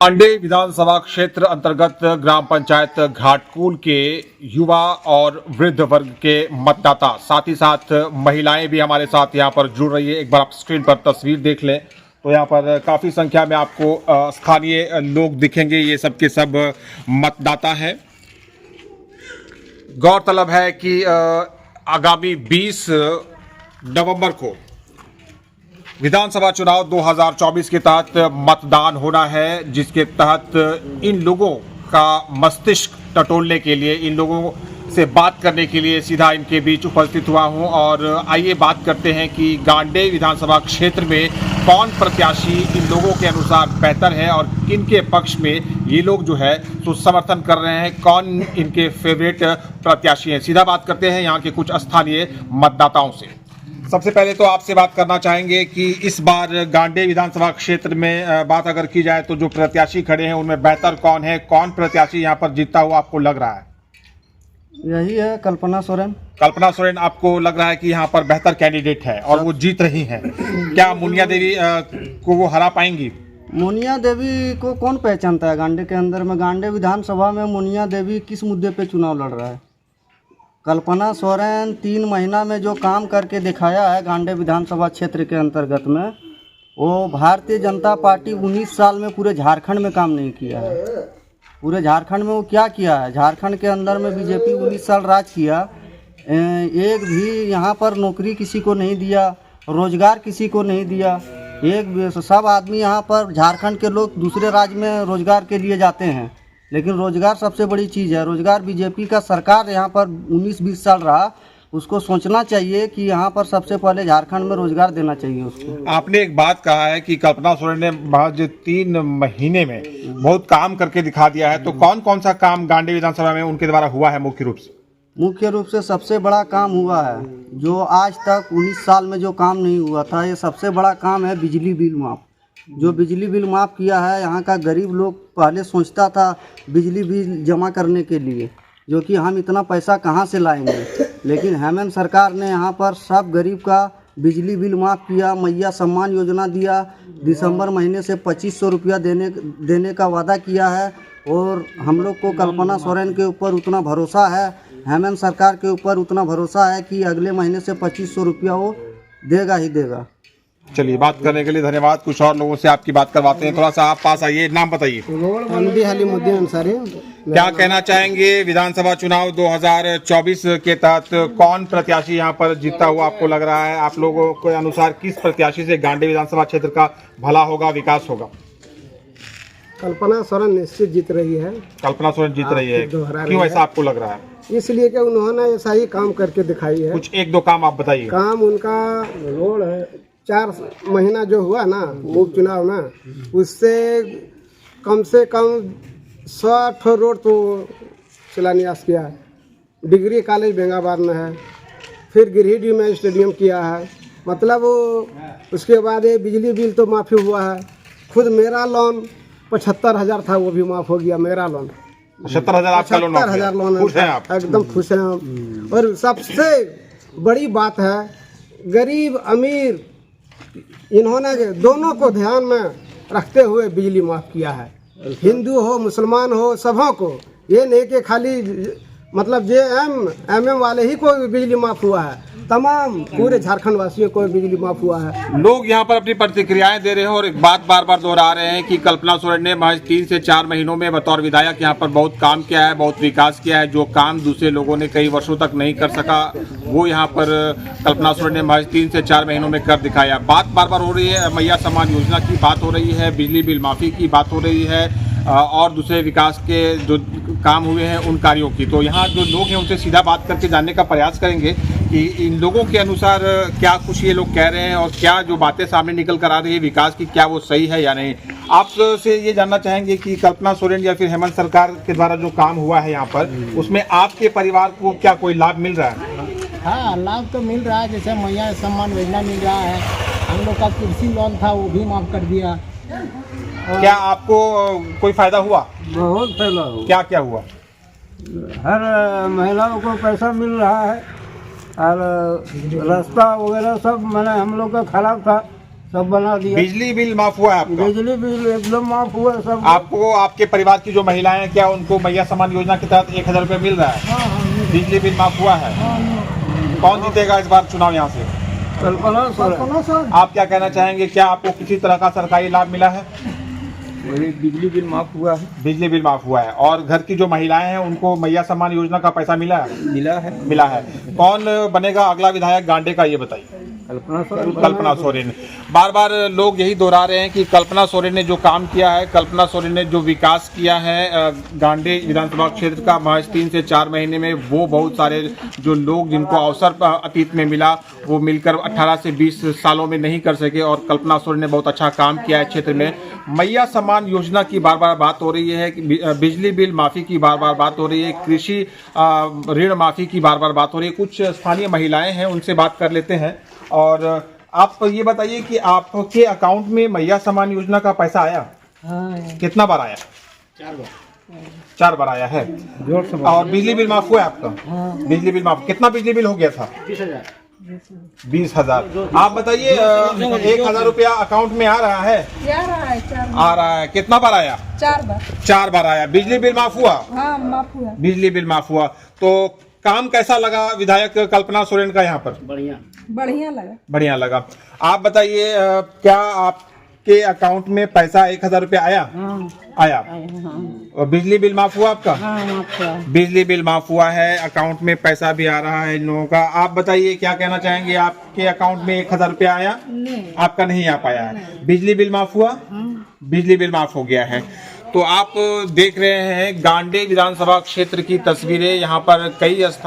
अंडे विधानसभा क्षेत्र अंतर्गत ग्राम पंचायत घाटकुल के युवा और वृद्ध वर्ग के मतदाता, साथ ही साथ महिलाएं भी हमारे साथ यहां पर जुड़ रही है। एक बार आप स्क्रीन पर तस्वीर देख लें तो यहां पर काफी संख्या में आपको स्थानीय लोग दिखेंगे। ये सब के सब मतदाता हैं। गौरतलब है कि आगामी 20 नवंबर को विधानसभा चुनाव 2024 के तहत मतदान होना है, जिसके तहत इन लोगों का मस्तिष्क टटोलने के लिए, इन लोगों से बात करने के लिए सीधा इनके बीच उपस्थित हुआ हूं। और आइए बात करते हैं कि गांडे विधानसभा क्षेत्र में कौन प्रत्याशी इन लोगों के अनुसार बेहतर है और किन के पक्ष में ये लोग जो है तो समर्थन कर रहे हैं, कौन इनके फेवरेट प्रत्याशी हैं। सीधा बात करते हैं यहाँ के कुछ स्थानीय मतदाताओं से। सबसे पहले तो आपसे बात करना चाहेंगे कि इस बार गांडे विधानसभा क्षेत्र में बात अगर की जाए तो जो प्रत्याशी खड़े हैं उनमें बेहतर कौन है, कौन प्रत्याशी यहाँ पर जीतता हुआ आपको लग रहा है? यही है कल्पना सोरेन। कल्पना सोरेन आपको लग रहा है कि यहाँ पर बेहतर कैंडिडेट है और वो जीत रही हैं। क्या मुनिया देवी को वो हरा पाएंगी? मुनिया देवी को कौन पहचानता है गांडे के अंदर में? गांडे विधानसभा में मुनिया देवी किस मुद्दे पे चुनाव लड़ रहा है? कल्पना सोरेन 3 महीना में जो काम करके दिखाया है गांडे विधानसभा क्षेत्र के अंतर्गत में, वो भारतीय जनता पार्टी 19 साल में पूरे झारखंड में काम नहीं किया है। पूरे झारखंड में वो क्या किया है? झारखंड के अंदर में बीजेपी 19 साल राज किया, एक भी यहाँ पर नौकरी किसी को नहीं दिया, रोजगार किसी को नहीं दिया। एक सब आदमी यहाँ पर झारखंड के लोग दूसरे राज्य में रोजगार के लिए जाते हैं, लेकिन रोजगार सबसे बड़ी चीज़ है। रोजगार बीजेपी का सरकार यहाँ पर 19-20 साल रहा, उसको सोचना चाहिए कि यहाँ पर सबसे पहले झारखंड में रोजगार देना चाहिए उसको। आपने एक बात कहा है कि कल्पना सोरेन ने महज 3 महीने में बहुत काम करके दिखा दिया है, तो कौन कौन सा काम गांडे विधानसभा में उनके द्वारा हुआ है? मुख्य रूप से सबसे बड़ा काम हुआ है जो आज तक 19 साल में जो काम नहीं हुआ था, ये सबसे बड़ा काम है बिजली बिल माफ। जो बिजली बिल माफ़ किया है, यहाँ का गरीब लोग पहले सोचता था बिजली बिल जमा करने के लिए जो कि हम इतना पैसा कहाँ से लाएंगे, लेकिन हेमंत सरकार ने यहाँ पर सब गरीब का बिजली बिल माफ़ किया। मैया सम्मान योजना दिया, दिसंबर महीने से 2500 रुपया देने का वादा किया है। और हम लोग को कल्पना सोरेन के ऊपर उतना भरोसा है, हेमंत सरकार के ऊपर उतना भरोसा है कि अगले महीने से 2500 रुपया वो देगा ही देगा। चलिए, बात करने के लिए धन्यवाद। कुछ और लोगों से आपकी बात करवाते हैं। थोड़ा सा आप पास आइए, नाम बताइए। क्या कहना चाहेंगे? विधानसभा चुनाव 2024 के तहत कौन प्रत्याशी यहाँ पर जीतता हुआ आपको लग रहा है? आप लोगों के अनुसार किस प्रत्याशी से गांडे विधानसभा क्षेत्र का भला होगा, विकास होगा? कल्पना सोरेन निश्चित जीत रही है। कल्पना सोरेन जीत रही है, क्यों ऐसा आपको लग रहा है? इसलिए कि उन्होंने ऐसा ही काम करके दिखाई है। कुछ 1-2 काम आप बताइए। काम उनका रोड है, 4 महीना जो हुआ ना उपचुनाव में, उससे कम 100 रोड तो शिलान्यास किया है। डिग्री कॉलेज बेंगाबाद में है, फिर गिरिडीह में स्टेडियम किया है। मतलब उसके बाद ये बिजली बिल तो माफ़ी हुआ है। खुद मेरा लोन 75,000 था, वो भी माफ़ हो गया। मेरा लोन 75,000 आपका लोन? 75,000 लोन। खुश हैं आप? एकदम खुश हैं। और सबसे बड़ी बात है, गरीब अमीर इन्होंने दोनों को ध्यान में रखते हुए बिजली माफ़ किया है। हिंदू हो मुसलमान हो सबों को, ये नहीं कि खाली मतलब JM वाले ही को बिजली माफ़ हुआ है, तमाम पूरे झारखंड वासियों को बिजली माफ़ हुआ है। लोग यहाँ पर अपनी प्रतिक्रियाएं दे रहे हैं और एक बात बार बार दोहरा रहे हैं कि कल्पना सोरेन ने महज 3 से 4 महीनों में बतौर विधायक यहाँ पर बहुत काम किया है, बहुत विकास किया है। जो काम दूसरे लोगों ने कई वर्षों तक नहीं कर सका, वो यहाँ पर कल्पना सोरेन ने महज 3 से 4 महीनों में कर दिखाया। बात बार बार हो रही है, मैया सम्मान योजना की बात हो रही है, बिजली बिल माफ़ी की बात हो रही है और दूसरे विकास के जो काम हुए हैं उन कार्यों की। तो यहाँ जो लोग हैं उनसे सीधा बात करके जानने का प्रयास करेंगे कि इन लोगों के अनुसार क्या कुछ ये लोग कह रहे हैं और क्या जो बातें सामने निकल कर आ रही है विकास की, क्या वो सही है या नहीं। आपसे ये जानना चाहेंगे कि कल्पना सोरेन या फिर हेमंत सरकार के द्वारा जो काम हुआ है यहाँ पर, उसमें आपके परिवार को क्या कोई लाभ मिल रहा है? हाँ, लाभ तो मिल रहा है। जैसे मैया सम्मान योजना मिल रहा है, हम लोग का कृषि लोन था वो भी माफ़ कर दिया। क्या आपको कोई फायदा हुआ? बहुत फायदा हुआ। क्या क्या हुआ? हर महिलाओं को पैसा मिल रहा है और रास्ता वगैरह सब मैंने हम लोग का खराब था, सब बना दिया। बिजली बिल माफ हुआ है आपका? बिजली बिल एकदम माफ हुआ सब। आपको आपके परिवार की जो महिलाएं हैं, क्या उनको मैया सम्मान योजना के तहत 1000 रुपये मिल रहा है? बिजली बिल माफ हुआ है। कौन जीतेगा इस बार चुनाव यहाँ से? कल्पना सर। आप क्या कहना चाहेंगे, क्या आपको किसी तरह का सरकारी लाभ मिला है? बिजली बिल माफ हुआ है। बिजली बिल माफ हुआ है। और घर की जो महिलाएं हैं उनको मैया सम्मान योजना का पैसा मिला है? मिला है। कौन बनेगा अगला विधायक गांडे का, ये बताइए। कल्पना सोरेन। बार बार लोग यही दोहरा रहे हैं कि कल्पना सोरेन ने जो काम किया है, कल्पना सोरेन ने जो विकास किया है गांडे विधानसभा क्षेत्र का महज 3 से 4 महीने में, वो बहुत सारे जो लोग जिनको अवसर अतीत में मिला वो मिलकर 18 से 20 सालों में नहीं कर सके। और कल्पना सोरेन ने बहुत अच्छा काम किया है क्षेत्र में। मैया सम्मान योजना की बार बार बात हो रही है, बिजली बिल माफी की बार बार बात हो रही है, कृषि ऋण माफी की बार बार बात हो रही है। कुछ स्थानीय महिलाएं हैं, उनसे बात कर लेते हैं। और आप ये बताइए कि आपके अकाउंट में मैया सम्मान योजना का पैसा आया? कितना बार आया? 4 बार आया है। और बिजली बिल माफ हुआ है आपका? बिजली बिल माफ। कितना बिजली बिल हो गया था? 20,000। आप बताइए, 1000 रुपया अकाउंट में आ रहा है? आ रहा है। कितना बार आया? 4 बार आया। बिजली बिल माफ हुआ? हाँ, माफ हुआ। बिजली बिल माफ हुआ। तो काम कैसा लगा विधायक कल्पना सोरेन का यहाँ पर? बढ़िया लगा। आप बताइए, क्या आपके अकाउंट में पैसा 1000 रुपया आया? आया। और बिजली बिल माफ हुआ आपका? बिजली बिल माफ हुआ है, अकाउंट में पैसा भी आ रहा है इन लोगों का। आप बताइए, क्या कहना चाहेंगे? आपके अकाउंट में 1000 रुपया आया? आपका नहीं आ पाया है। बिजली बिल माफ हुआ? बिजली बिल माफ हो गया है। तो आप देख रहे हैं गांडे विधानसभा क्षेत्र की तस्वीरें। यहाँ पर कई स्थान